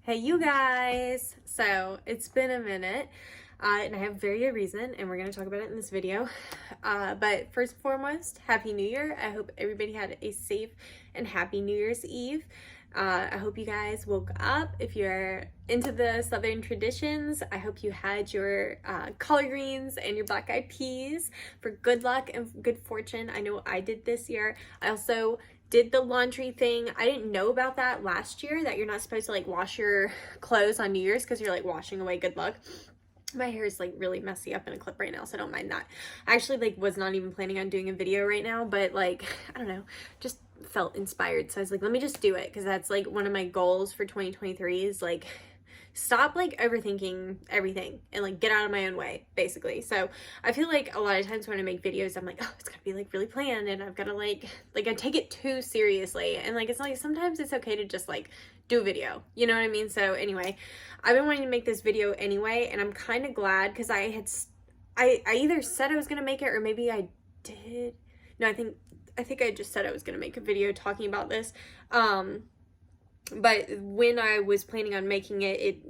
Hey you guys! So it's been a minute and I have a very good reason and we're going to talk about it in this video. But first and foremost, Happy New Year. I hope everybody had a safe and happy New Year's Eve. I hope you guys woke up. If you're into the Southern traditions, I hope you had your collard greens and your black eyed peas for good luck and good fortune. I know I did this year. I also did the laundry thing. I didn't know about that last year, that you're not supposed to like wash your clothes on New Year's because you're like washing away good luck. My hair is like really messy up in a clip right now, so I don't mind that. I actually like was not even planning on doing a video right now, but like, I don't know, just felt inspired. So I was like, let me just do it, because that's like one of my goals for 2023 is like stop like overthinking everything and like get out of my own way, basically. So I feel like a lot of times when I make videos, I'm like, oh, it's gotta be like really planned and I've gotta like I take it too seriously, and like it's like sometimes it's okay to just like do a video, you know what I mean? So anyway, I've been wanting to make this video anyway, and I'm kind of glad because I either said I was gonna make it or maybe I did. No, I think I just said I was gonna make a video talking about this. But when I was planning on making it,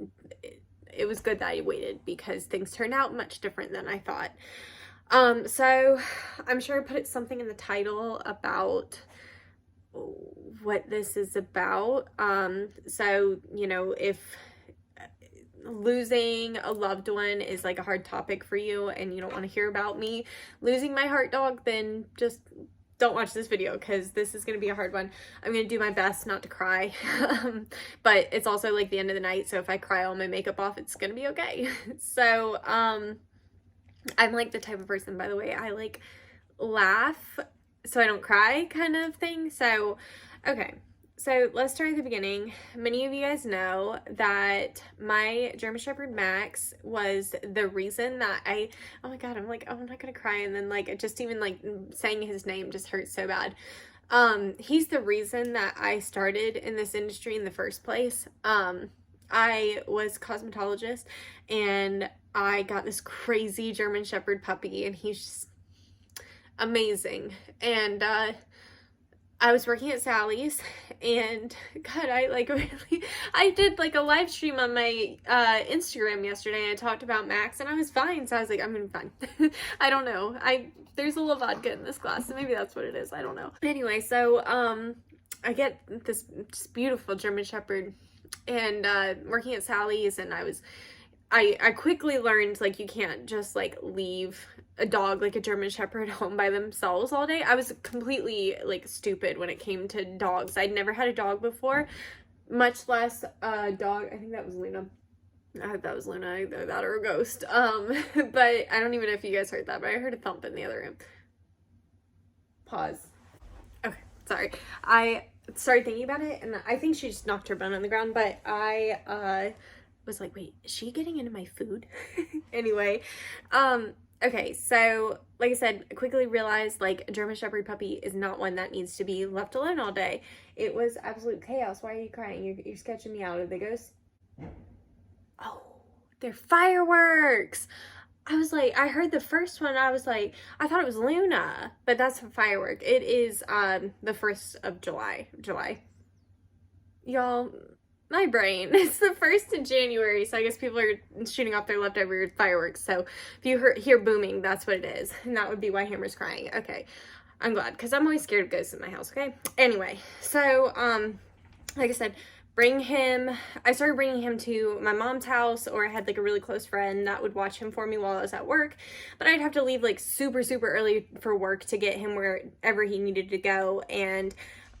it was good that I waited because things turned out much different than I thought. So I'm sure I put something in the title about what this is about. So, you know, if losing a loved one is like a hard topic for you and you don't want to hear about me losing my heart dog, then just don't watch this video because this is going to be a hard one. I'm going to do my best not to cry. But it's also like the end of the night, so if I cry all my makeup off, it's going to be okay. So, I'm like the type of person, by the way, I like laugh so I don't cry kind of thing. So, okay. So let's start at the beginning. Many of you guys know that my German Shepherd Max was the reason that oh my God, I'm like, oh, I'm not gonna cry. And then like, just even like saying his name just hurts so bad. He's the reason that I started in this industry in the first place. I was a cosmetologist and I got this crazy German Shepherd puppy, and he's just amazing. And, I was working at Sally's, and God, I did like a live stream on my Instagram yesterday, and I talked about Max, and I was fine. So I was like, I'm gonna be fine. I don't know. There's a little vodka in this glass, so maybe that's what it is. I don't know. Anyway, so I get this beautiful German Shepherd, and working at Sally's, and I quickly learned like you can't just like leave a dog like a German Shepherd home by themselves all day. I was completely like stupid when it came to dogs. I'd never had a dog before, much less a dog. I think that was Luna. I hope that was Luna, either that or a ghost. But I don't even know if you guys heard that, but I heard a thump in the other room. Pause. Okay, sorry. I started thinking about it, and I think she just knocked her bone on the ground, but I was like, wait, is she getting into my food? Anyway, okay, so like I said, I quickly realized like a German Shepherd puppy is not one that needs to be left alone all day. It was absolute chaos. Why are you crying? You're sketching me out. Are they ghosts? Oh, they're fireworks. I was like, I heard the first one. I was like, I thought it was Luna, but that's a firework. It is the 1st of July. Y'all, my brain. It's the 1st of January, so I guess people are shooting off their leftover fireworks. So if you hear booming, that's what it is. And that would be why Hammer's crying. Okay, I'm glad, because I'm always scared of ghosts in my house, okay? Anyway, so, like I said, I started bringing him to my mom's house, or I had like a really close friend that would watch him for me while I was at work, but I'd have to leave like super, super early for work to get him wherever he needed to go, and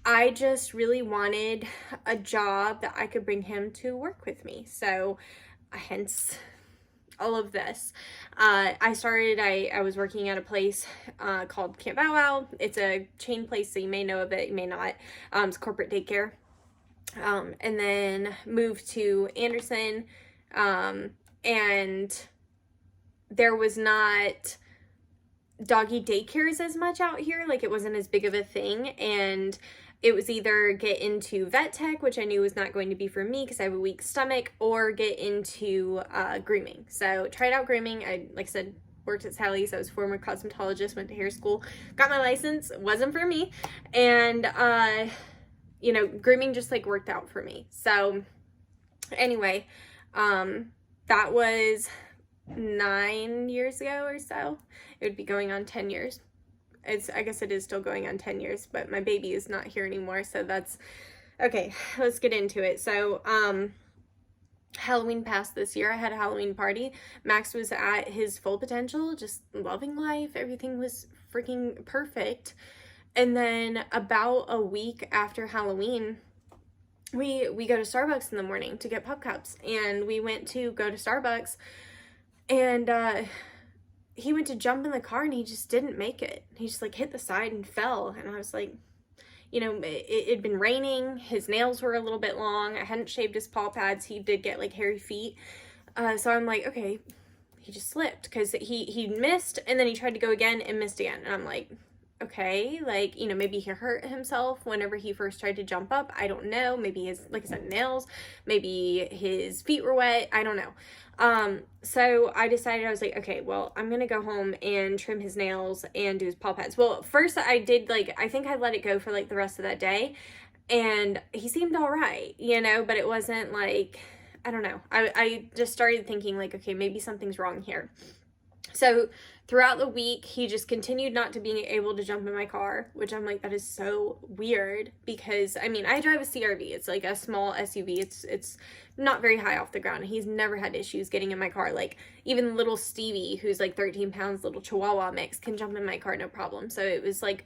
I just really wanted a job that I could bring him to work with me. So hence all of this. I was working at a place called Camp Bow Wow. It's a chain place, so you may know of it, you may not. It's corporate daycare. And then moved to Anderson, and there was not doggy daycares as much out here. Like, it wasn't as big of a thing, and it was either get into vet tech, which I knew was not going to be for me because I have a weak stomach, or get into grooming. So tried out grooming. Like I said, worked at Sally's. I was a former cosmetologist, went to hair school, got my license. It wasn't for me. And, you know, grooming just like worked out for me. So Anyway, that was 9 years ago or so. It would be going on 10 years. I guess it is still going on 10 years, but my baby is not here anymore, so that's okay. Let's get into it. So Halloween passed this year. I had a Halloween party. Max was at his full potential, just loving life. Everything was freaking perfect. And then about a week after Halloween, we go to Starbucks in the morning to get pup cups, and we went to go to Starbucks, and he went to jump in the car and he just didn't make it. He just like hit the side and fell. And I was like, you know, it'd been raining. His nails were a little bit long. I hadn't shaved his paw pads. He did get like hairy feet. So I'm like, okay, he just slipped, because he missed, and then he tried to go again and missed again. And I'm like, okay, like, you know, maybe he hurt himself whenever he first tried to jump up. I don't know. Maybe his, like I said, nails, maybe his feet were wet. I don't know. So I decided, I was like, okay, well, I'm gonna go home and trim his nails and do his paw pads. Well, first I did, like, I think I let it go for like the rest of that day, and he seemed all right, you know, but it wasn't like, I don't know. I just started thinking like, okay, maybe something's wrong here. So throughout the week, he just continued not to being able to jump in my car, which I'm like, that is so weird, because I mean, I drive a CRV. It's like a small SUV. It's not very high off the ground. He's never had issues getting in my car. Like, even little Stevie, who's like 13 pounds, little Chihuahua mix, can jump in my car, no problem. So it was like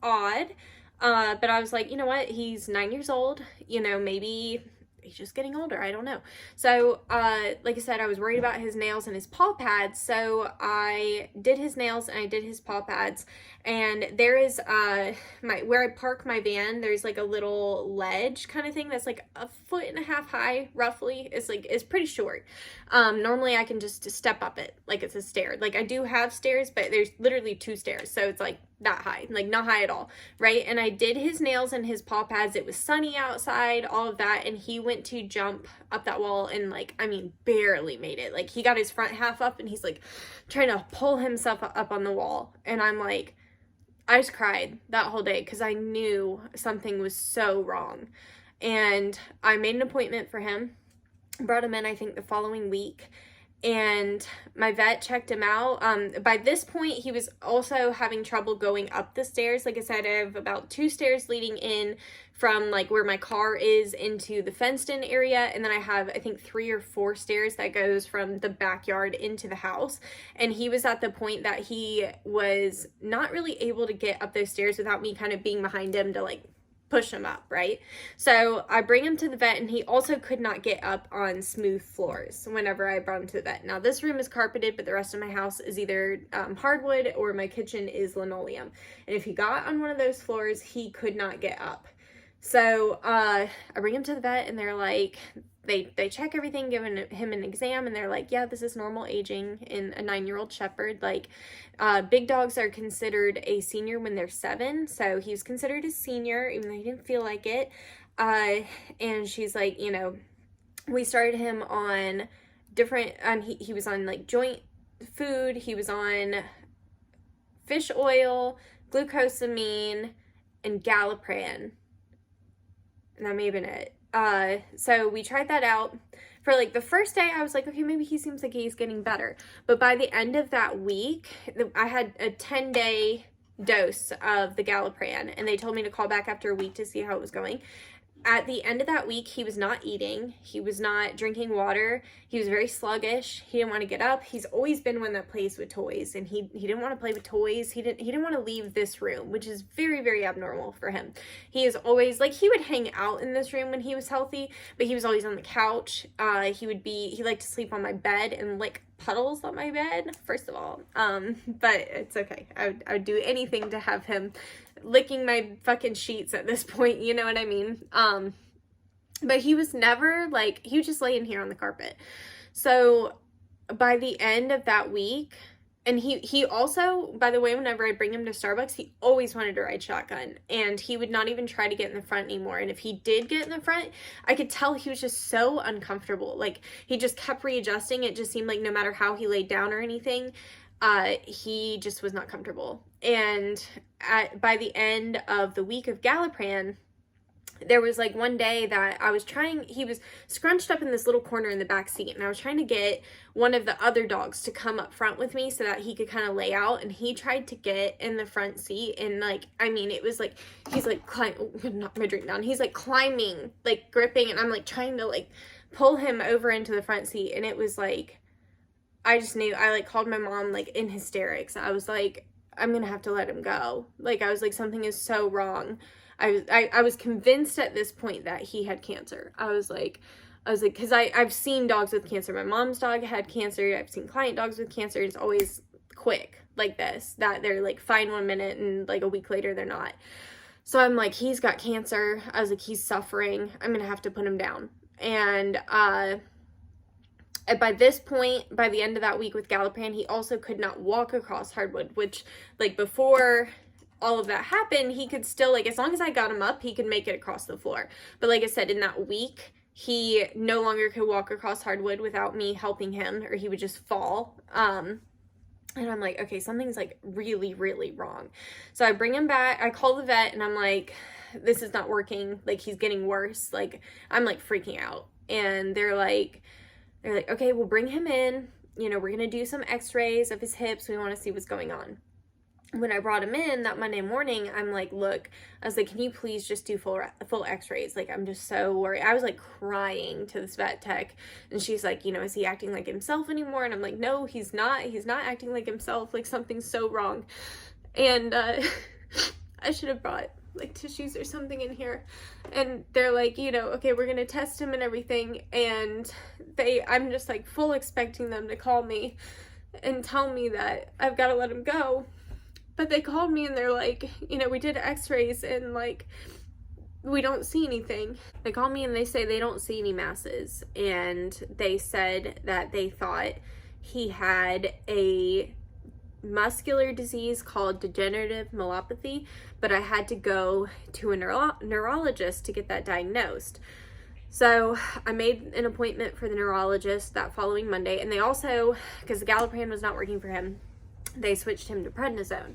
odd. But I was like, you know what? He's 9 years old. You know, maybe he's just getting older. I don't know. So, like I said, I was worried about his nails and his paw pads. So I did his nails and I did his paw pads. And there is, where I park my van, there's like a little ledge kind of thing that's like 1.5 feet high, roughly. It's pretty short. Normally I can just step up it like it's a stair. Like, I do have stairs, but there's literally 2 stairs. So it's like that high, like not high at all, right? And I did his nails and his paw pads. It was sunny outside, all of that, and he went to jump up that wall and, like, I mean, barely made it. Like, he got his front half up and he's like trying to pull himself up on the wall, and I'm like, I just cried that whole day because I knew something was so wrong. And I made an appointment for him, brought him in, I think, the following week, and my vet checked him out. By this point, he was also having trouble going up the stairs. Like I said, I have about 2 stairs leading in from like where my car is into the fenced in area, and then I have, I think, 3 or 4 stairs that goes from the backyard into the house. And he was at the point that he was not really able to get up those stairs without me kind of being behind him to like push him up, right? So I bring him to the vet, and he also could not get up on smooth floors whenever I brought him to the vet. Now, this room is carpeted, but the rest of my house is either hardwood, or my kitchen is linoleum. And if he got on one of those floors, he could not get up. So I bring him to the vet, and they're like, they check everything, giving him an exam, and they're like, yeah, this is normal aging in a 9-year-old shepherd. Like, big dogs are considered a senior when they're 7, so he's considered a senior, even though he didn't feel like it. And she's like, you know, we started him on different, he was on like joint food, he was on fish oil, glucosamine, and Galliprant, and that may have been it. So we tried that out. For like the first day, I was like, okay, maybe he seems like he's getting better. But by the end of that week, I had a 10-day dose of the Galliprant, and they told me to call back after a week to see how it was going. At the end of that week, he was not eating. He was not drinking water. He was very sluggish. He didn't want to get up. He's always been one that plays with toys, and he didn't want to play with toys. He didn't want to leave this room, which is very, very abnormal for him. He is always, like, he would hang out in this room when he was healthy, but he was always on the couch. He liked to sleep on my bed and lick puddles on my bed, first of all. But it's okay. I would do anything to have him licking my fucking sheets at this point, you know what I mean? But he was never like, he was just laying here on the carpet. So by the end of that week, and he also, by the way, whenever I bring him to Starbucks, he always wanted to ride shotgun, and he would not even try to get in the front anymore. And if he did get in the front, I could tell he was just so uncomfortable. Like, he just kept readjusting. It just seemed like no matter how he laid down or anything, he just was not comfortable. And by the end of the week of Galliprant, there was like one day that he was scrunched up in this little corner in the back seat, and I was trying to get one of the other dogs to come up front with me so that he could kind of lay out, and he tried to get in the front seat, and like, I mean, it was like, he's like, knock my drink down, he's like climbing, like gripping, and I'm like trying to like pull him over into the front seat, and it was like, I just knew, I like called my mom like in hysterics. I was like, I'm gonna have to let him go. Like, I was like, something is so wrong. I was convinced at this point that he had cancer. I was like, because I've seen dogs with cancer. My mom's dog had cancer. I've seen client dogs with cancer. It's always quick like this, that they're like fine 1 minute and like a week later they're not. So I'm like, he's got cancer. I was like, he's suffering. I'm going to have to put him down. And by this point, by the end of that week with Galliprant, he also could not walk across hardwood, which like before all of that happened, he could still, like, as long as I got him up, he could make it across the floor. But like I said, in that week, he no longer could walk across hardwood without me helping him, or he would just fall. And I'm like, okay, something's like really, really wrong. So I bring him back, I call the vet, and I'm like, this is not working. Like, he's getting worse. Like, I'm like freaking out. And they're like, okay, we'll bring him in. You know, we're going to do some x-rays of his hips. We want to see what's going on. When I brought him in that Monday morning, I'm like, look, I was like, can you please just do full x-rays? Like, I'm just so worried. I was like crying to this vet tech, and she's like, you know, is he acting like himself anymore? And I'm like, no, he's not acting like himself. Like, something's so wrong. And I should have brought like tissues or something in here. And they're like, you know, okay, we're gonna test him and everything. And I'm just like full expecting them to call me and tell me that I've got to let him go. But they called me and they're like, you know, we did x-rays and like, we don't see anything. They call me and they say they don't see any masses. And they said that they thought he had a muscular disease called degenerative myelopathy, but I had to go to a neurologist to get that diagnosed. So I made an appointment for the neurologist that following Monday, and they also, because the Galliprant was not working for him, they switched him to prednisone.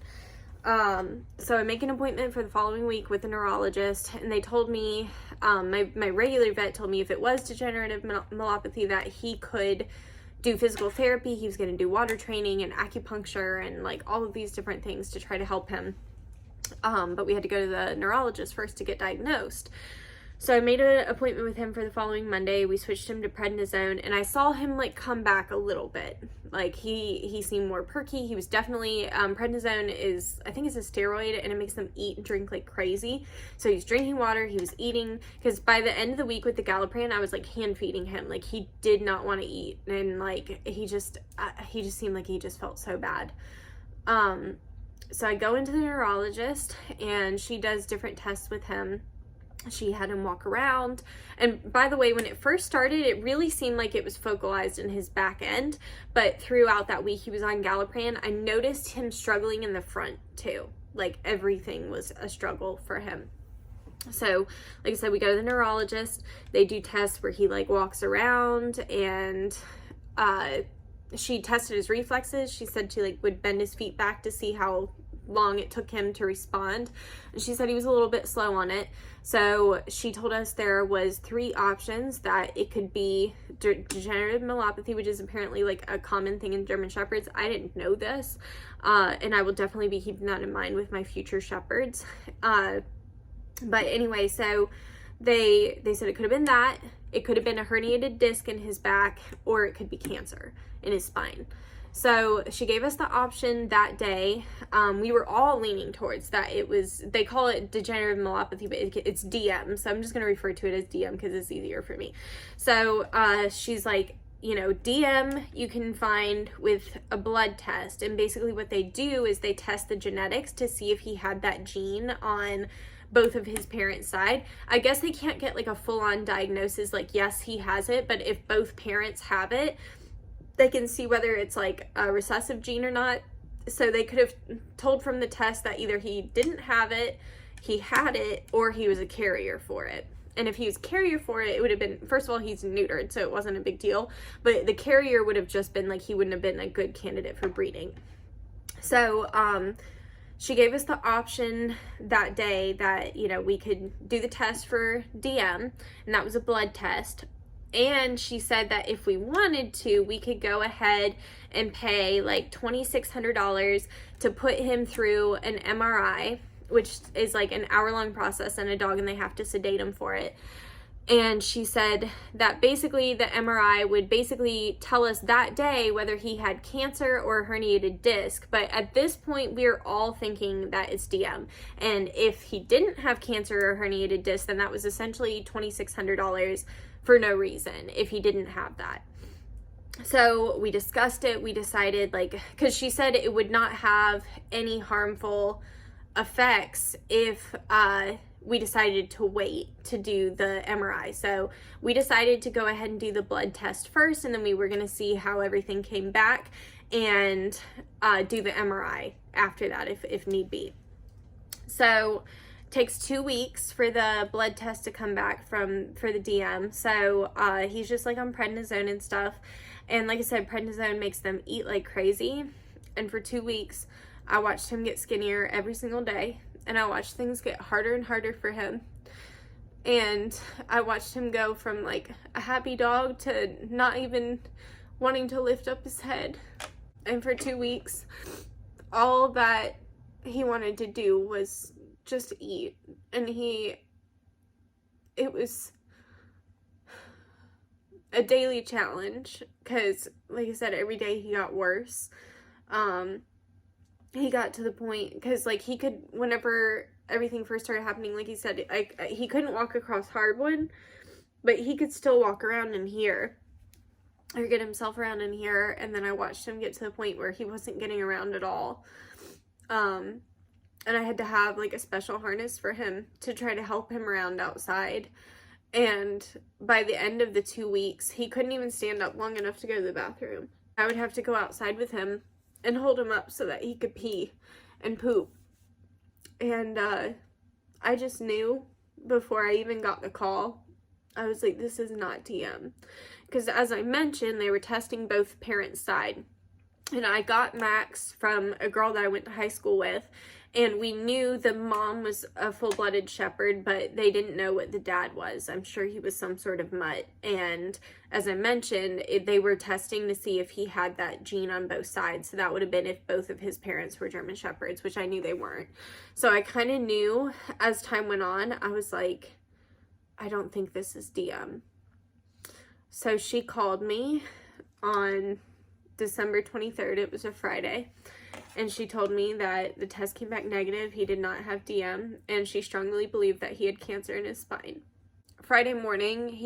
So I make an appointment for the following week with the neurologist, and they told me, my regular vet told me if it was degenerative myelopathy that he could do physical therapy. He was going to do water training and acupuncture and like all of these different things to try to help him. But we had to go to the neurologist first to get diagnosed. So I made an appointment with him for the following Monday. We switched him to prednisone, and I saw him like come back a little bit. Like he seemed more perky. He was definitely, prednisone is, I think it's a steroid, and it makes them eat and drink like crazy. So he's drinking water, he was eating, because by the end of the week with the Galliprant, I was like hand feeding him. Like, he did not want to eat, and like he just seemed like he just felt so bad. So I go into the neurologist, and she does different tests with him. She had him walk around, and by the way, when it first started, it really seemed like it was focalized in his back end, but throughout that week he was on Galliprant, I noticed him struggling in the front too. Like, everything was a struggle for him. So, like I said, we go to the neurologist. They do tests where he like walks around, and she tested his reflexes. She said she like would bend his feet back to see how long it took him to respond, and she said he was a little bit slow on it. So she told us there was 3 options, that it could be degenerative myelopathy, which is apparently like a common thing in German Shepherds. I didn't know this, and I will definitely be keeping that in mind with my future Shepherds. But anyway, so they said it could have been that, it could have been a herniated disc in his back, or it could be cancer in his spine. So she gave us the option that day. We were all leaning towards that. It was, they call it degenerative myelopathy, but it's DM. So I'm just going to refer to it as DM because it's easier for me. So she's like, you know, DM you can find with a blood test. And basically what they do is they test the genetics to see if he had that gene on both of his parents' side. I guess they can't get like a full-on diagnosis like, yes, he has it, but if both parents have it, they can see whether it's like a recessive gene or not. So they could have told from the test that either he didn't have it, he had it, or he was a carrier for it. And if he was a carrier for it, it would have been, first of all, he's neutered, so it wasn't a big deal. But the carrier would have just been like, he wouldn't have been a good candidate for breeding. So she gave us the option that day that, you know, we could do the test for DM, and that was a blood test. And she said that if we wanted to, we could go ahead and pay like $2,600 to put him through an MRI, which is like an hour-long process and a dog, and they have to sedate him for it. And she said that basically the MRI would basically tell us that day whether he had cancer or a herniated disc. But at this point, we're all thinking that it's DM. And if he didn't have cancer or herniated disc, then that was essentially $2,600 for no reason if he didn't have that. So we discussed it. We decided, like, because she said it would not have any harmful effects if we decided to wait to do the MRI. So we decided to go ahead and do the blood test first, and then we were going to see how everything came back and do the MRI after that if need be. So it takes 2 weeks for the blood test to come back for the DM. So he's just like on prednisone and stuff. And like I said, prednisone makes them eat like crazy. And for 2 weeks, I watched him get skinnier every single day. And I watched things get harder and harder for him. And I watched him go from like a happy dog to not even wanting to lift up his head. And for 2 weeks, all that he wanted to do was just eat. And it was a daily challenge because, like I said, every day he got worse. He got to the point, because like he could, whenever everything first started happening, like he said, he couldn't walk across hardwood, but he could still walk around in here or get himself around in here. And then I watched him get to the point where he wasn't getting around at all. And I had to have like a special harness for him to try to help him around outside. And by the end of the 2 weeks, he couldn't even stand up long enough to go to the bathroom. I would have to go outside with him and hold him up so that he could pee and poop. And I just knew before I even got the call, I was like, this is not DM. Because as I mentioned, they were testing both parents' side. And I got Max from a girl that I went to high school with. And we knew the mom was a full-blooded shepherd, but they didn't know what the dad was. I'm sure he was some sort of mutt. And as I mentioned, they were testing to see if he had that gene on both sides. So that would have been if both of his parents were German shepherds, which I knew they weren't. So I kind of knew as time went on, I was like, I don't think this is DM. So she called me on December 23rd. It was a Friday. And she told me that the test came back negative. He did not have DM, and she strongly believed that he had cancer in his spine. Friday morning,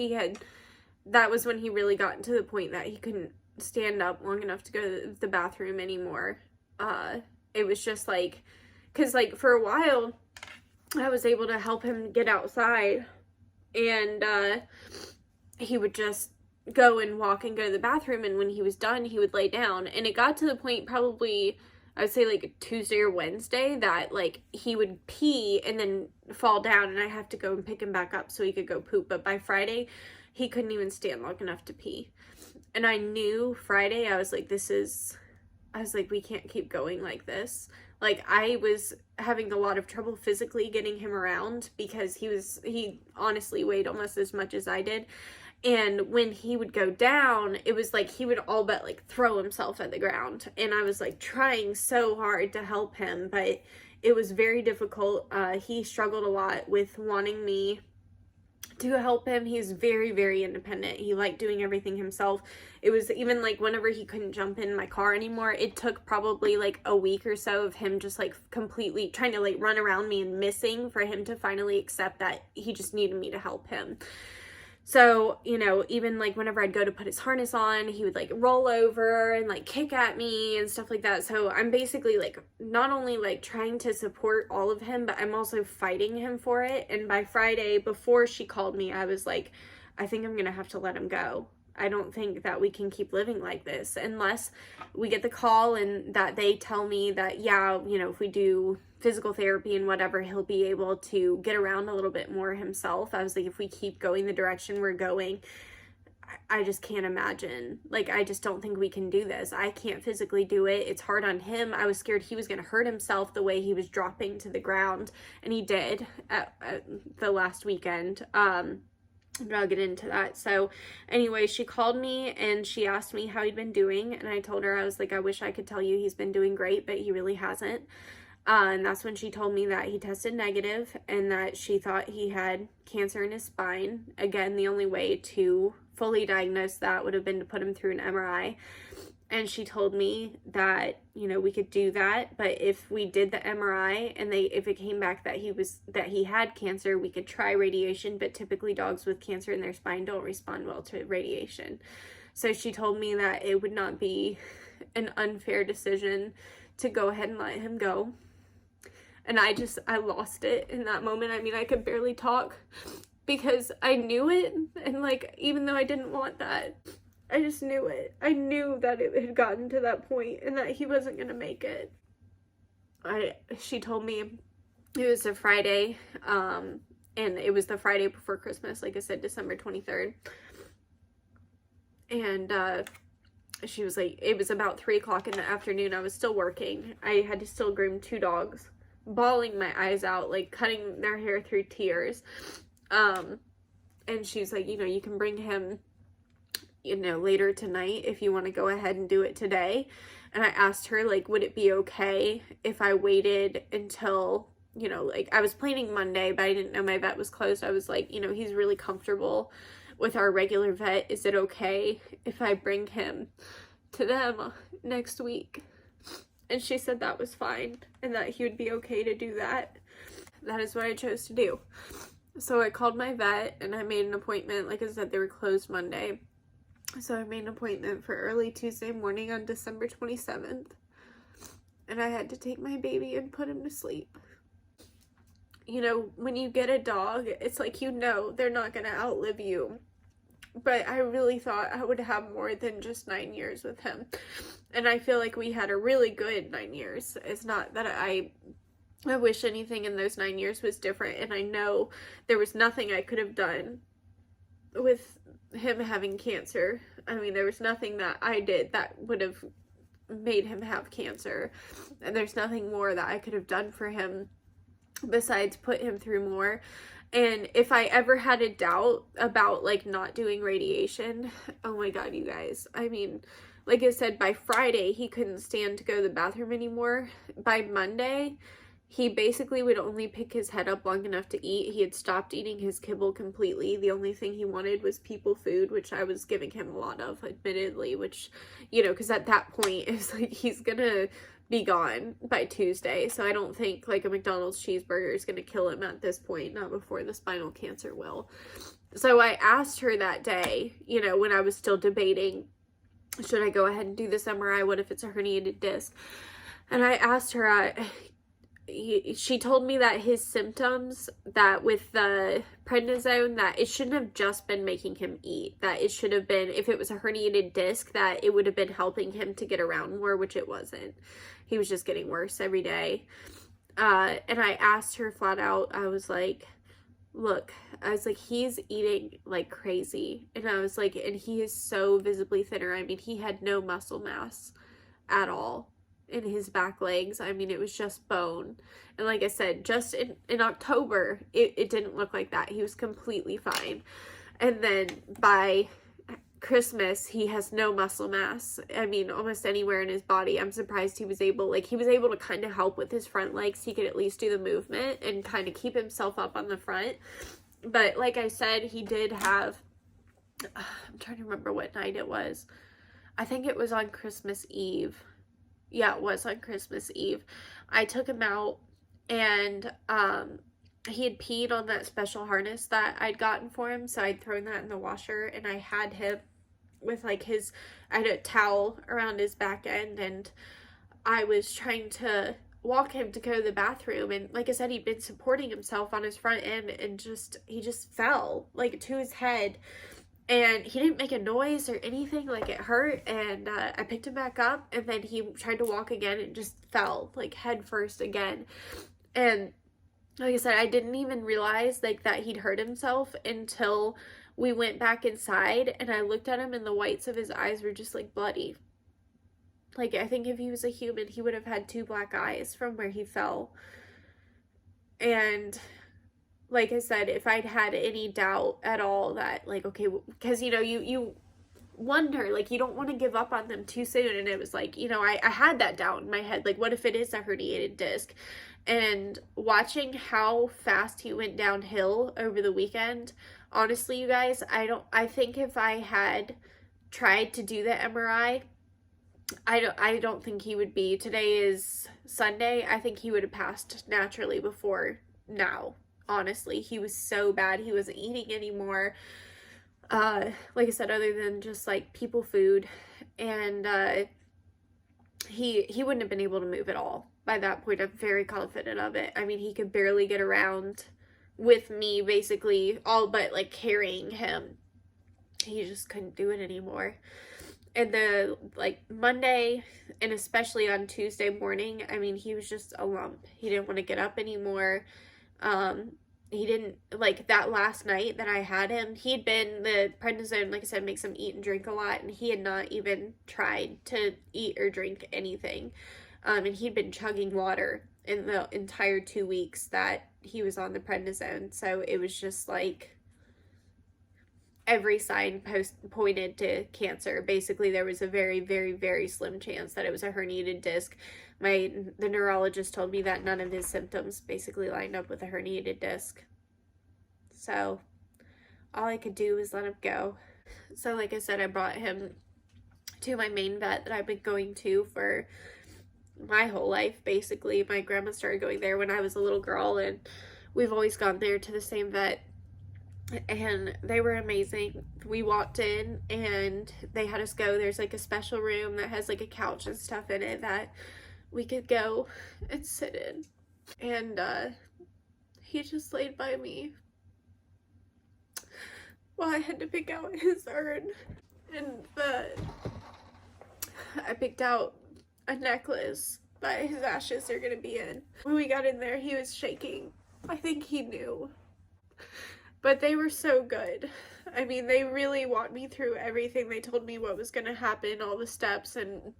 that was when he really got to the point that he couldn't stand up long enough to go to the bathroom anymore. It was just like, because like for a while, I was able to help him get outside, and he would just go and walk and go to the bathroom, and when he was done, he would lay down. And it got to the point probably, I would say like Tuesday or Wednesday, that like he would pee and then fall down, and I have to go and pick him back up so he could go poop. But by Friday, he couldn't even stand long enough to pee. And I knew Friday, I was like, we can't keep going like this. Like, I was having a lot of trouble physically getting him around because he honestly weighed almost as much as I did. And when he would go down, it was like he would all but like throw himself at the ground. And I was like trying so hard to help him, but it was very difficult. He struggled a lot with wanting me to help him. He's very, very independent. He liked doing everything himself. It was even like whenever he couldn't jump in my car anymore, it took probably like a week or so of him just like completely trying to like run around me and missing for him to finally accept that he just needed me to help him. So, you know, even like whenever I'd go to put his harness on, he would like roll over and like kick at me and stuff like that. So I'm basically like not only like trying to support all of him, but I'm also fighting him for it. And by Friday, before she called me, I was like, I think I'm going to have to let him go. I don't think that we can keep living like this unless we get the call and that they tell me that, yeah, you know, if we do physical therapy and whatever, he'll be able to get around a little bit more himself. I was like, if we keep going the direction we're going, I just can't imagine. Like, I just don't think we can do this. I can't physically do it. It's hard on him. I was scared he was going to hurt himself the way he was dropping to the ground, and he did at the last weekend. But I'll get into that. So anyway, she called me and she asked me how he'd been doing, and I told her, I was like, I wish I could tell you he's been doing great, but he really hasn't. And that's when she told me that he tested negative and that she thought he had cancer in his spine. Again, the only way to fully diagnose that would have been to put him through an MRI. And she told me that, you know, we could do that, but if we did the MRI and if it came back that he had cancer, we could try radiation, but typically dogs with cancer in their spine don't respond well to radiation. So she told me that it would not be an unfair decision to go ahead and let him go. And I lost it in that moment. I mean, I could barely talk because I knew it, and like, even though I didn't want that, I just knew it. I knew that it had gotten to that point and that he wasn't going to make it. She told me it was a Friday, and it was the Friday before Christmas, like I said, December 23rd. And she was like, it was about 3 o'clock in the afternoon. I was still working. I had to still groom 2 dogs, bawling my eyes out, like cutting their hair through tears. And she's like, you know, you can bring him, you know, later tonight if you want to go ahead and do it today. And I asked her, like, would it be okay if I waited until, you know, like, I was planning Monday, but I didn't know my vet was closed. I was like, you know, he's really comfortable with our regular vet. Is it okay if I bring him to them next week? And she said that was fine and that he would be okay to do that. That is what I chose to do. So I called my vet and I made an appointment. Like I said, they were closed Monday. So I made an appointment for early Tuesday morning on December 27th. And I had to take my baby and put him to sleep. You know, when you get a dog, it's like, you know, they're not going to outlive you. But I really thought I would have more than just 9 years with him. And I feel like we had a really good 9 years. It's not that I wish anything in those 9 years was different. And I know there was nothing I could have done with him having cancer. I mean, there was nothing that I did that would have made him have cancer. And there's nothing more that I could have done for him besides put him through more. And if I ever had a doubt about, like, not doing radiation, oh my God, you guys. I mean, like I said, by Friday, he couldn't stand to go to the bathroom anymore. By Monday, he basically would only pick his head up long enough to eat. He had stopped eating his kibble completely. The only thing he wanted was people food, which I was giving him a lot of, admittedly, which, you know, because at that point, it was like, he's gonna be gone by Tuesday. So I don't think, like, a McDonald's cheeseburger is gonna kill him at this point, not before the spinal cancer will. So I asked her that day, you know, when I was still debating, should I go ahead and do this MRI? What if it's a herniated disc? And I asked her, she told me that his symptoms, that with the prednisone, that it shouldn't have just been making him eat, that it should have been, if it was a herniated disc, that it would have been helping him to get around more, which it wasn't. He was just getting worse every day. And I asked her flat out, I was like, look, I was like, he's eating like crazy. And I was like, and he is so visibly thinner. I mean, he had no muscle mass at all in his back legs. I mean, it was just bone. And like I said, just in October, it didn't look like that. He was completely fine. And then by Christmas, he has no muscle mass. I mean, almost anywhere in his body. I'm surprised he was able to kind of help with his front legs. He could at least do the movement and kind of keep himself up on the front. But like I said, he did have, I'm trying to remember what night it was. I think it was on Christmas Eve. Yeah, it was on Christmas Eve. I took him out and he had peed on that special harness that I'd gotten for him. So I'd thrown that in the washer and I had him with like I had a towel around his back end and I was trying to walk him to go to the bathroom. And like I said, he'd been supporting himself on his front end and he just fell like to his head. And he didn't make a noise or anything, like it hurt, and I picked him back up, and then he tried to walk again and just fell, like, head first again. And like I said, I didn't even realize, like, that he'd hurt himself until we went back inside and I looked at him and the whites of his eyes were just like bloody. Like, I think if he was a human, he would have had 2 black eyes from where he fell. And like I said, if I'd had any doubt at all that, like, okay, because, you know, you wonder, like, you don't want to give up on them too soon. And it was like, you know, I had that doubt in my head, like, what if it is a herniated disc? And watching how fast he went downhill over the weekend, honestly, you guys, I think if I had tried to do the MRI, I don't think he would be. Today is Sunday. I think he would have passed naturally before now. Honestly, he was so bad. He wasn't eating anymore. Like I said, other than just like people food, and he wouldn't have been able to move at all. By that point, I'm very confident of it. I mean, he could barely get around with me, basically, all but like carrying him. He just couldn't do it anymore. And the, like, Monday, and especially on Tuesday morning, I mean, he was just a lump. He didn't want to get up anymore. He didn't, like, that last night that I had him, he'd been, the prednisone, like I said, makes him eat and drink a lot, and he had not even tried to eat or drink anything. And he'd been chugging water in the entire 2 weeks that he was on the prednisone. So it was just like, every sign pointed to cancer. Basically, there was a very, very, very slim chance that it was a herniated disc. The neurologist told me that none of his symptoms basically lined up with a herniated disc. So all I could do was let him go. So like I said, I brought him to my main vet that I've been going to for my whole life, basically. My grandma started going there when I was a little girl, and we've always gone there to the same vet. And they were amazing. We walked in and they had us go. There's like a special room that has like a couch and stuff in it that we could go and sit in. And he just laid by me while I had to pick out his urn. And I picked out a necklace that his ashes are gonna be in. When we got in there, he was shaking. I think he knew. But they were so good. I mean, they really walked me through everything. They told me what was going to happen, all the steps, and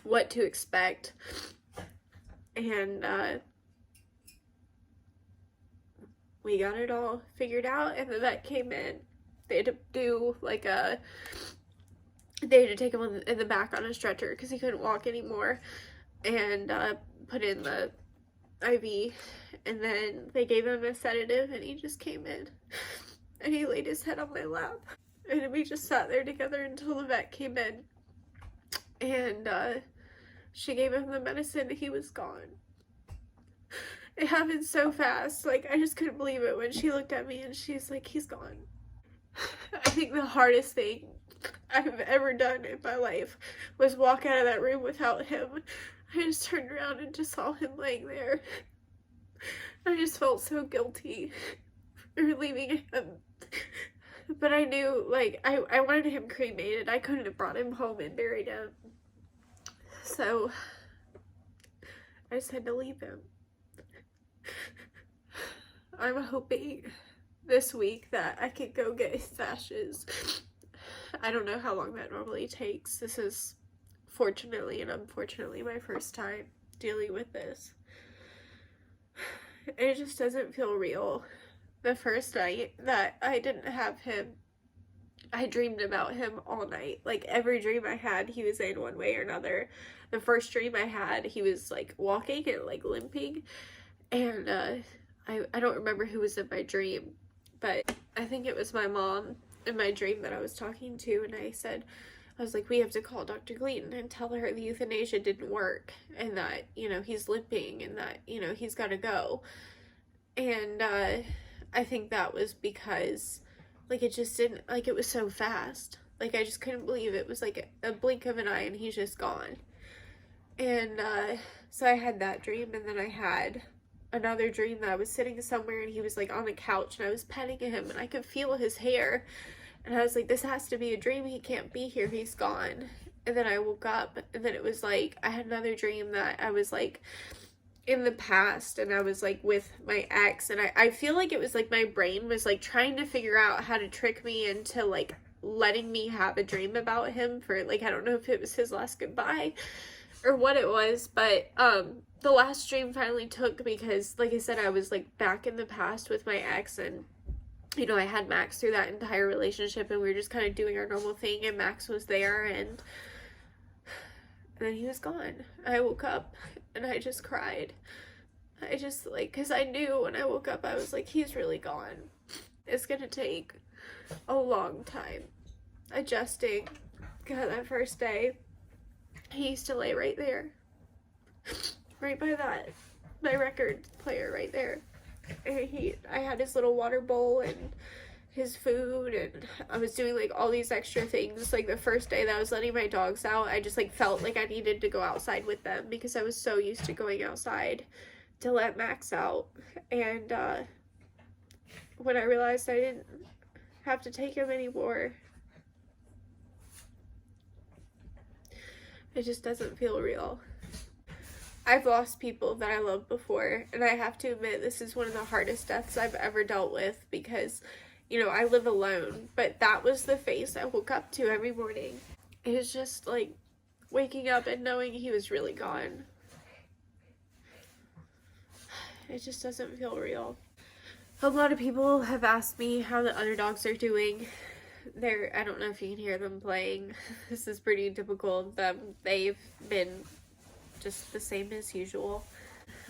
what to expect. And we got it all figured out, and the vet came in. They had to do like they had to take him in the back on a stretcher because he couldn't walk anymore, and put in the IV. And then they gave him a sedative, and he just came in and he laid his head on my lap, and we just sat there together until the vet came in, and she gave him the medicine, and he was gone. It happened so fast. Like, I just couldn't believe it when she looked at me and she's like, he's gone. I think the hardest thing I've ever done in my life was walk out of that room without him. I just turned around and just saw him laying there. I just felt so guilty for leaving him. But I knew, like, I wanted him cremated. I couldn't have brought him home and buried him. So I just had to leave him. I'm hoping this week that I could go get his ashes. I don't know how long that normally takes. This is fortunately and unfortunately my first time dealing with this. It just doesn't feel real. The first night that I didn't have him, I dreamed about him all night. Like, every dream I had, he was in one way or another. The first dream I had, he was like walking and like limping, and I don't remember who was in my dream, but I think it was my mom in my dream that I was talking to, and I was like, we have to call Dr. Gleaton and tell her the euthanasia didn't work, and that, you know, he's limping, and that, you know, he's got to go. And I think that was because, like, it just didn't, like, it was so fast. Like, I just couldn't believe it was like a blink of an eye and he's just gone. And so I had that dream, and then I had another dream that I was sitting somewhere and he was like on a couch and I was petting him and I could feel his hair. And I was like, this has to be a dream. He can't be here. He's gone. And then I woke up, and then it was like, I had another dream that I was like in the past, and I was like with my ex, and I feel like it was like my brain was like trying to figure out how to trick me into like letting me have a dream about him for like, I don't know if it was his last goodbye or what it was, but the last dream finally took because like I said, I was like back in the past with my ex, and you know, I had Max through that entire relationship, and we were just kind of doing our normal thing, and Max was there, and then he was gone. I woke up and I just cried. I just like, because I knew when I woke up, I was like, he's really gone. It's gonna take a long time adjusting. God, that first day, he used to lay right there, right by that, my record player right there. And I had his little water bowl and his food, and I was doing like all these extra things. Like the first day that I was letting my dogs out, I just like felt like I needed to go outside with them because I was so used to going outside to let Max out. And when I realized I didn't have to take him anymore, it just doesn't feel real. I've lost people that I loved before, and I have to admit this is one of the hardest deaths I've ever dealt with because, you know, I live alone, but that was the face I woke up to every morning. It was just like waking up and knowing he was really gone. It just doesn't feel real. A lot of people have asked me how the other dogs are doing. I don't know if you can hear them playing. This is pretty typical of them. They've been just the same as usual.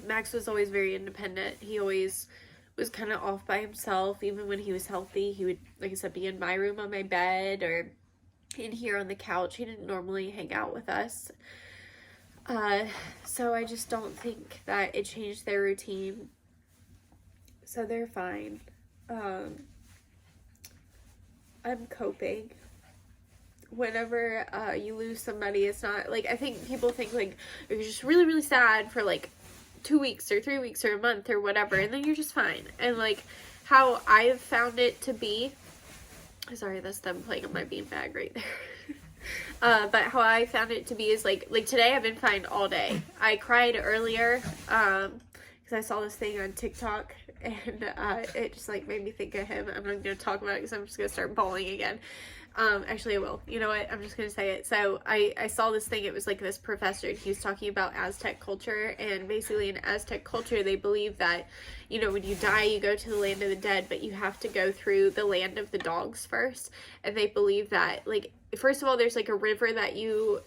Max was always very independent. He always was kind of off by himself. Even when he was healthy, he would, like I said, be in my room on my bed or in here on the couch. He didn't normally hang out with us. So I just don't think that it changed their routine. So they're fine. I'm coping. Whenever you lose somebody, it's not like, I think people think like you're just really really sad for like 2 weeks or 3 weeks or a month or whatever, and then you're just fine. And like how I've found it to be, sorry, that's them playing on my beanbag right there. But how I found it to be is like today I've been fine all day. I cried earlier because I saw this thing on TikTok, and it just like made me think of him. I'm not going to talk about it because I'm just going to start bawling again. Actually I will. You know what? I'm just going to say it. So I saw this thing. It was like this professor, and he was talking about Aztec culture, and basically in Aztec culture, they believe that, you know, when you die, you go to the land of the dead, but you have to go through the land of the dogs first. And they believe that, like, first of all, there's like a river that you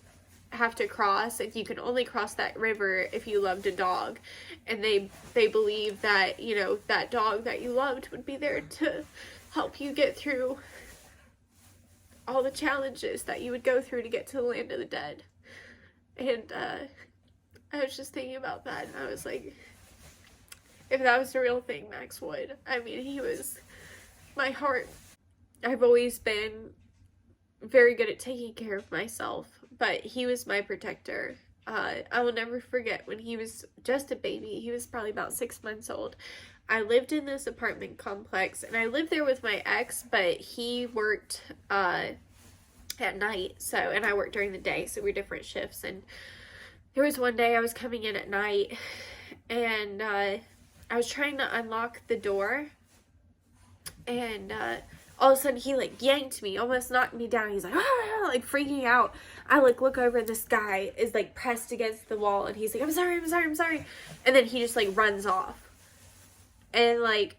have to cross, and you can only cross that river if you loved a dog. And they believe that, you know, that dog that you loved would be there to help you get through all the challenges that you would go through to get to the land of the dead. And I was just thinking about that, and I was like, if that was the real thing, Max would. I mean, he was my heart. I've always been very good at taking care of myself, but he was my protector. I will never forget when he was just a baby. He was probably about 6 months old. I lived in this apartment complex, and I lived there with my ex, but he worked at night, so, and I worked during the day, so we were different shifts. And there was one day I was coming in at night, and I was trying to unlock the door, and all of a sudden he like yanked me, almost knocked me down. He's like, ah, like freaking out. I like look over, and this guy is like pressed against the wall, and he's like, I'm sorry. And then he just like runs off. And like,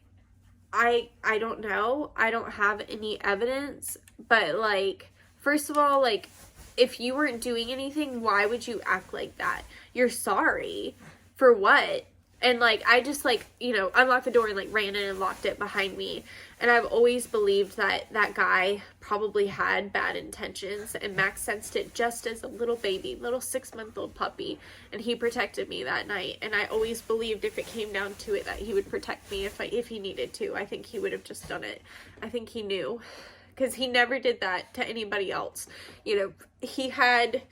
I don't know. I don't have any evidence, but like, first of all, like, if you weren't doing anything, why would you act like that? You're sorry. For what? And like, I just like, you know, unlocked the door and like ran in and locked it behind me. And I've always believed that that guy probably had bad intentions, and Max sensed it just as a little baby, little 6-month-old puppy, and he protected me that night. And I always believed if it came down to it that he would protect me if he needed to. I think he would have just done it. I think he knew, because he never did that to anybody else. You know, he had,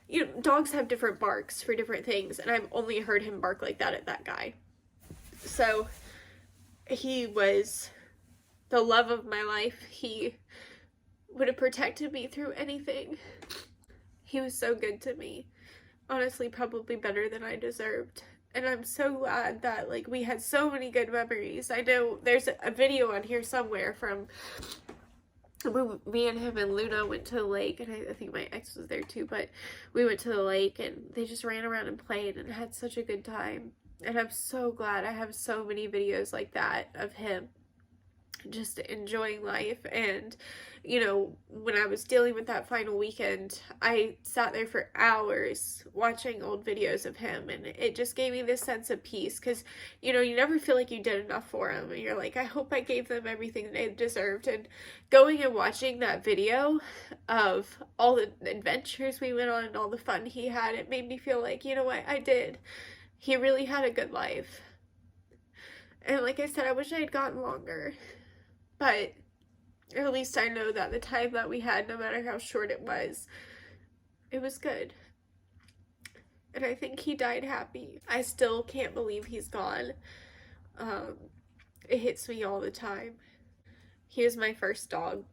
you know, dogs have different barks for different things, and I've only heard him bark like that at that guy. So he was the love of my life. He would have protected me through anything. He was so good to me. Honestly, probably better than I deserved. And I'm so glad that, like, we had so many good memories. I know there's a video on here somewhere from when me and him and Luna went to the lake, and I think my ex was there too, but we went to the lake and they just ran around and played and had such a good time. And I'm so glad I have so many videos like that of him just enjoying life. And you know, when I was dealing with that final weekend, I sat there for hours watching old videos of him, and it just gave me this sense of peace, because you know, you never feel like you did enough for him, and you're like, I hope I gave them everything they deserved. And going and watching that video of all the adventures we went on and all the fun he had, it made me feel like, you know what, I did. He really had a good life. And like I said, I wish I had gotten longer, but at least I know that the time that we had, no matter how short it was good. And I think he died happy. I still can't believe he's gone. It hits me all the time. He was my first dog.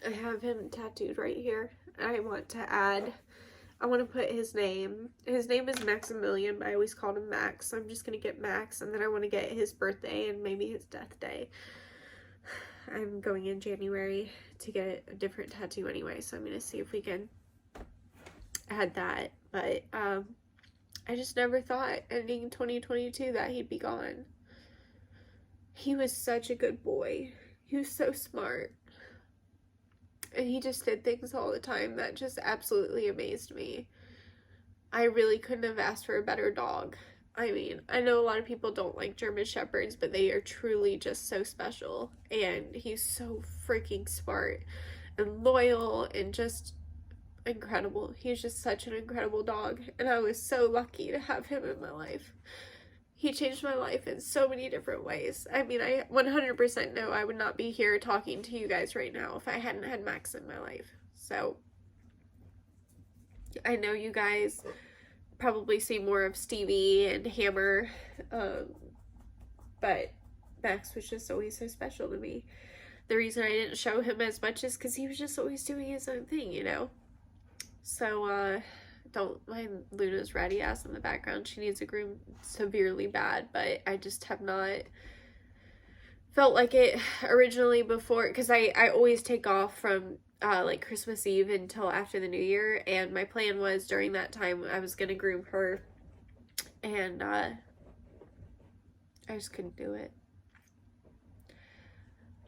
I have him tattooed right here. I want to put his name. His name is Maximilian, but I always called him Max. So I'm just going to get Max, and then I want to get his birthday and maybe his death day. I'm going in January to get a different tattoo anyway, so I'm going to see if we can add that. But I just never thought ending 2022 that he'd be gone. He was such a good boy. He was so smart. And he just did things all the time that just absolutely amazed me. I really couldn't have asked for a better dog. I mean, I know a lot of people don't like German Shepherds, but they are truly just so special. And he's so freaking smart and loyal and just incredible. He's just such an incredible dog. And I was so lucky to have him in my life. He changed my life in so many different ways. I mean, I 100% know I would not be here talking to you guys right now if I hadn't had Max in my life. So, I know you guys probably see more of Stevie and Hammer, but Max was just always so special to me. The reason I didn't show him as much is because he was just always doing his own thing, you know? So, don't mind Luna's ratty ass in the background. She needs a groom severely bad, but I just have not felt like it originally before, because I always take off from like Christmas Eve until after the New Year, and my plan was during that time I was gonna groom her, and I just couldn't do it.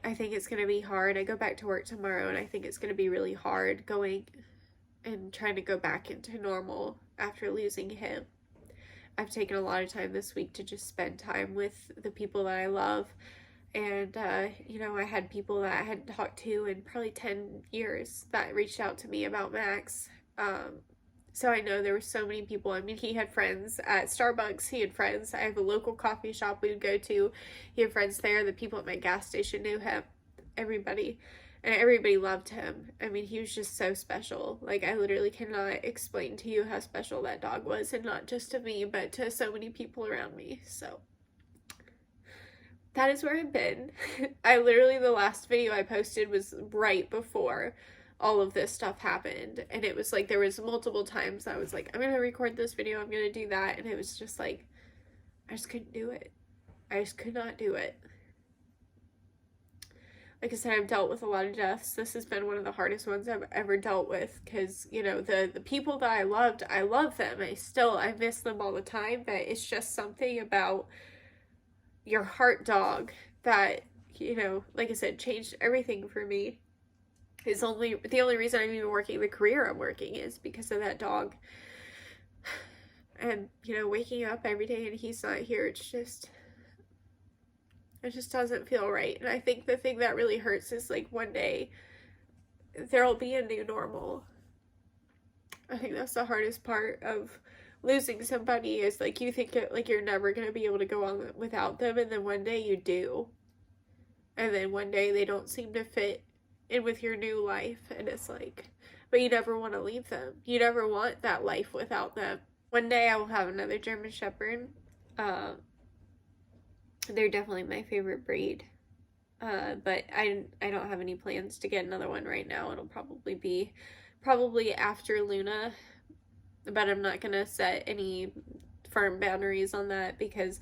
I think it's gonna be hard. I go back to work tomorrow, and I think it's gonna be really hard going and trying to go back into normal after losing him. I've taken a lot of time this week to just spend time with the people that I love. And, you know, I had people that I hadn't talked to in probably 10 years that reached out to me about Max. So I know there were so many people. I mean, he had friends at Starbucks. He had friends. I have a local coffee shop we would go to. He had friends there. The people at my gas station knew him. Everybody. And everybody loved him. I mean, he was just so special. Like, I literally cannot explain to you how special that dog was. And not just to me, but to so many people around me. So that is where I've been. I literally, the last video I posted was right before all of this stuff happened. And it was like, there was multiple times I was like, I'm going to record this video, I'm going to do that. And it was just like, I just couldn't do it. I just could not do it. Like I said, I've dealt with a lot of deaths. This has been one of the hardest ones I've ever dealt with, because, you know, the people that I loved, I love them. I miss them all the time, but it's just something about your heart dog that, you know, like I said, changed everything for me. The only reason I'm even working the career I'm working is because of that dog. And, you know, waking up every day and he's not here, it just doesn't feel right. And I think the thing that really hurts is, like, one day there'll be a new normal. I think that's the hardest part of losing somebody, is like, you think like you're never going to be able to go on without them, and then one day you do, and then one day they don't seem to fit in with your new life, and it's like, but you never want to leave them. You never want that life without them. One day I will have another German Shepherd. They're definitely my favorite breed, but I don't have any plans to get another one right now. It'll probably be after Luna. But I'm not going to set any firm boundaries on that, because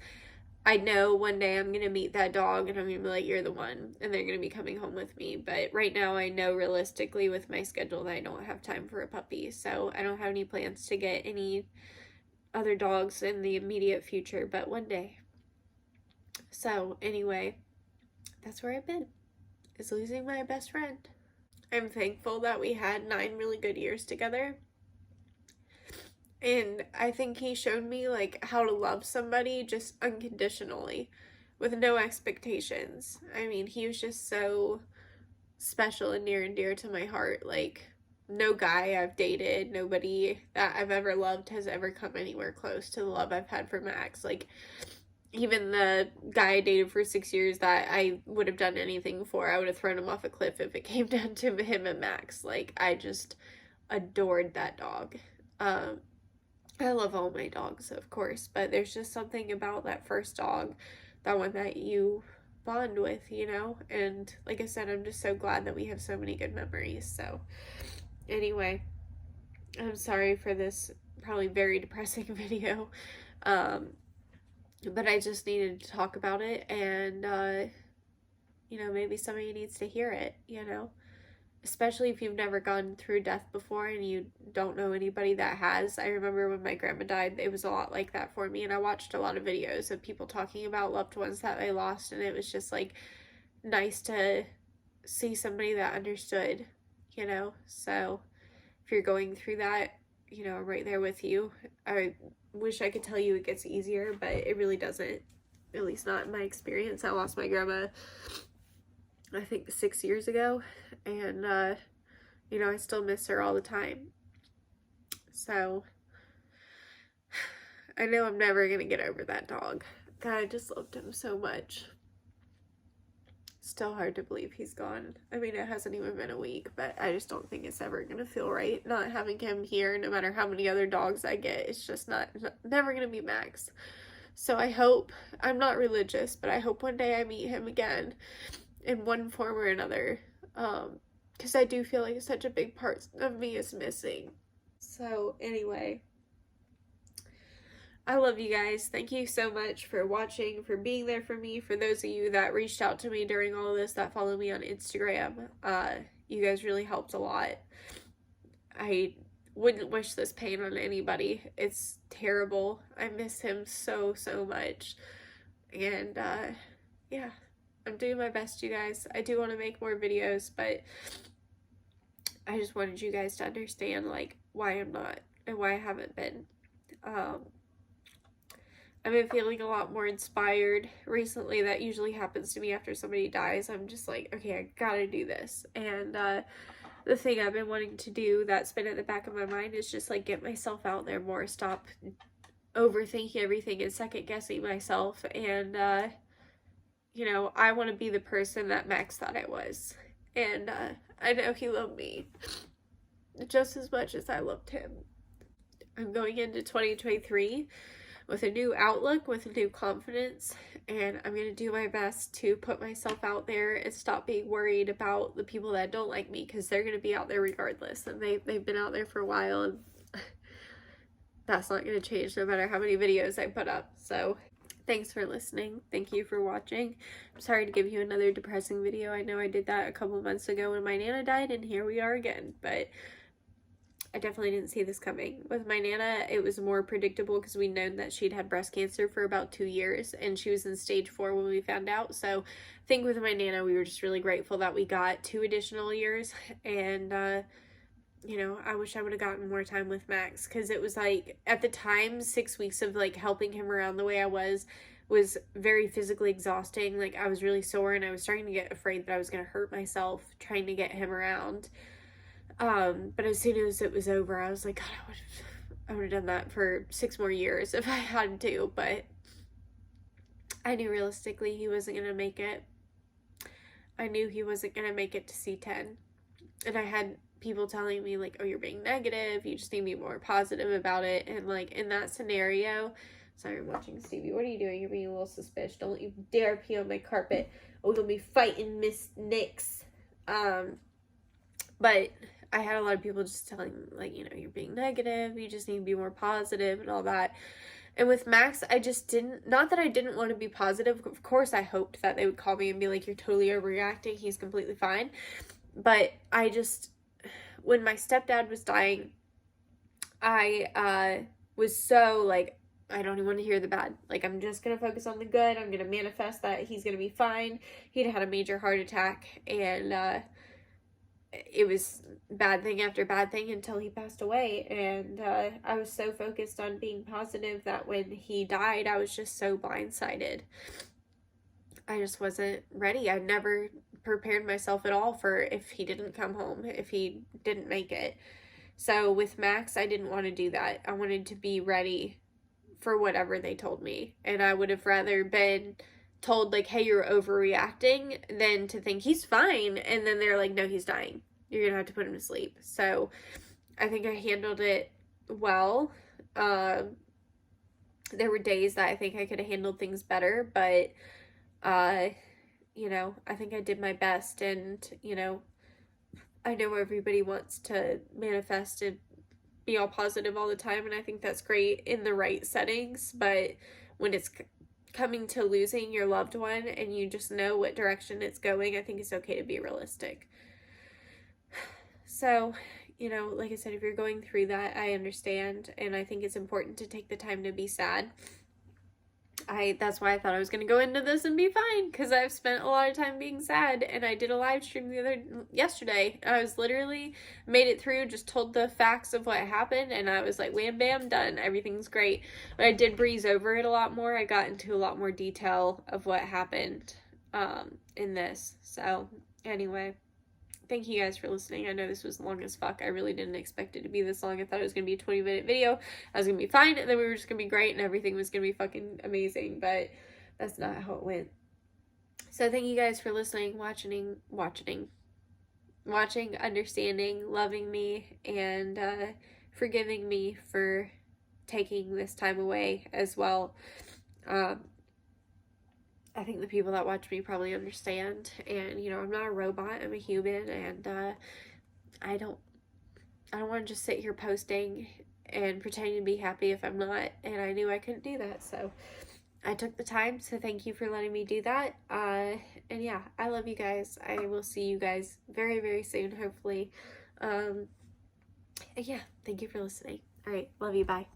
I know one day I'm going to meet that dog and I'm going to be like, you're the one, and they're going to be coming home with me. But right now I know realistically with my schedule that I don't have time for a puppy. So I don't have any plans to get any other dogs in the immediate future, but one day. So anyway, that's where I've been, is losing my best friend. I'm thankful that we had 9 really good years together. And I think he showed me like how to love somebody just unconditionally with no expectations. I mean, he was just so special and near and dear to my heart. Like, no guy I've dated, nobody that I've ever loved has ever come anywhere close to the love I've had for Max. Like, even the guy I dated for 6 years that I would have done anything for, I would have thrown him off a cliff if it came down to him and Max. Like, I just adored that dog. I love all my dogs, of course, but there's just something about that first dog, that one that you bond with, you know? And like I said, I'm just so glad that we have so many good memories. So anyway, I'm sorry for this probably very depressing video, but I just needed to talk about it, and you know, maybe somebody needs to hear it, you know? Especially if you've never gone through death before and you don't know anybody that has. I remember when my grandma died, it was a lot like that for me, and I watched a lot of videos of people talking about loved ones that they lost, and it was just like nice to see somebody that understood, you know? So if you're going through that, you know, I'm right there with you. I wish I could tell you it gets easier, but it really doesn't, at least not in my experience. I lost my grandma, I think 6 years ago, and you know, I still miss her all the time. So I know I'm never gonna get over that dog. God, I just loved him so much. Still hard to believe he's gone. I mean, it hasn't even been a week, but I just don't think it's ever gonna feel right not having him here. No matter how many other dogs I get, it's just never gonna be Max. So I hope, I'm not religious, but I hope one day I meet him again in one form or another, because I do feel like such a big part of me is missing. So anyway, I love you guys. Thank you so much for watching, for being there for me. For those of you that reached out to me during all of this, that follow me on Instagram, you guys really helped a lot. I wouldn't wish this pain on anybody. It's terrible. I miss him so much, and yeah, I'm doing my best, you guys. I do want to make more videos, but I just wanted you guys to understand, like, why I'm not and why I haven't been. I've been feeling a lot more inspired recently. That usually happens to me after somebody dies. I'm just like, okay, I gotta do this. And the thing I've been wanting to do that's been at the back of my mind is just, like, get myself out there more, stop overthinking everything and second guessing myself, and you know, I want to be the person that Max thought I was. And I know he loved me just as much as I loved him. I'm going into 2023 with a new outlook, with a new confidence, and I'm going to do my best to put myself out there and stop being worried about the people that don't like me, because they're going to be out there regardless, and they've been out there for a while, and that's not going to change no matter how many videos I put up. So thanks for listening. Thank you for watching. I'm sorry to give you another depressing video. I know I did that a couple months ago when my Nana died, and here we are again, but I definitely didn't see this coming. With my Nana, it was more predictable because we'd known that she'd had breast cancer for about 2 years, and she was in stage 4 when we found out. So I think with my Nana, we were just really grateful that we got 2 additional years, and you know, I wish I would have gotten more time with Max, because it was like, at the time, 6 weeks of like helping him around the way I was very physically exhausting. Like, I was really sore, and I was starting to get afraid that I was going to hurt myself trying to get him around. But as soon as it was over, I was like, God, I would have done that for 6 more years if I had to, but I knew realistically he wasn't going to make it. I knew he wasn't going to make it to C10, and I had people telling me, like, oh, you're being negative, you just need to be more positive about it. And like, in that scenario, sorry, I'm watching Stevie, what are you doing? You're being a little suspicious. Don't you dare pee on my carpet, or you'll be fighting Miss Nix. But I had a lot of people just telling me, like, you know, you're being negative, you just need to be more positive and all that. And with Max, I just didn't, not that I didn't want to be positive. Of course, I hoped that they would call me and be like, you're totally overreacting. He's completely fine. But I just, when my stepdad was dying, I was so like, I don't even want to hear the bad. Like, I'm just going to focus on the good. I'm going to manifest that he's going to be fine. He'd had a major heart attack, and it was bad thing after bad thing until he passed away. And I was so focused on being positive that when he died, I was just so blindsided. I just wasn't ready. I never prepared myself at all for if he didn't come home, if he didn't make it. So with Max, I didn't want to do that. I wanted to be ready for whatever they told me. And I would have rather been told, like, hey, you're overreacting, than to think he's fine. And then they're like, no, he's dying. You're going to have to put him to sleep. So I think I handled it well. There were days that I think I could have handled things better, but, you know, I think I did my best. And, you know, I know everybody wants to manifest and be all positive all the time, and I think that's great in the right settings, but when it's coming to losing your loved one and you just know what direction it's going, I think it's okay to be realistic. So, you know, like I said, if you're going through that, I understand, and I think it's important to take the time to be sad. That's why I thought I was going to go into this and be fine, because I've spent a lot of time being sad, and I did a live stream yesterday. I was literally made it through, just told the facts of what happened, and I was like, wham, bam, done. Everything's great. But I did breeze over it a lot more. I got into a lot more detail of what happened in this. So anyway, thank you guys for listening. I know this was long as fuck. I really didn't expect it to be this long. I thought it was going to be a 20-minute video. I was going to be fine, and then we were just going to be great, and everything was going to be fucking amazing, but that's not how it went. So thank you guys for listening, watching, understanding, loving me, and forgiving me for taking this time away as well. I think the people that watch me probably understand, and, you know, I'm not a robot, I'm a human, and I don't want to just sit here posting and pretending to be happy if I'm not, and I knew I couldn't do that, so I took the time, so thank you for letting me do that. And yeah, I love you guys. I will see you guys very, very soon, hopefully. Yeah, thank you for listening. All right, love you, bye.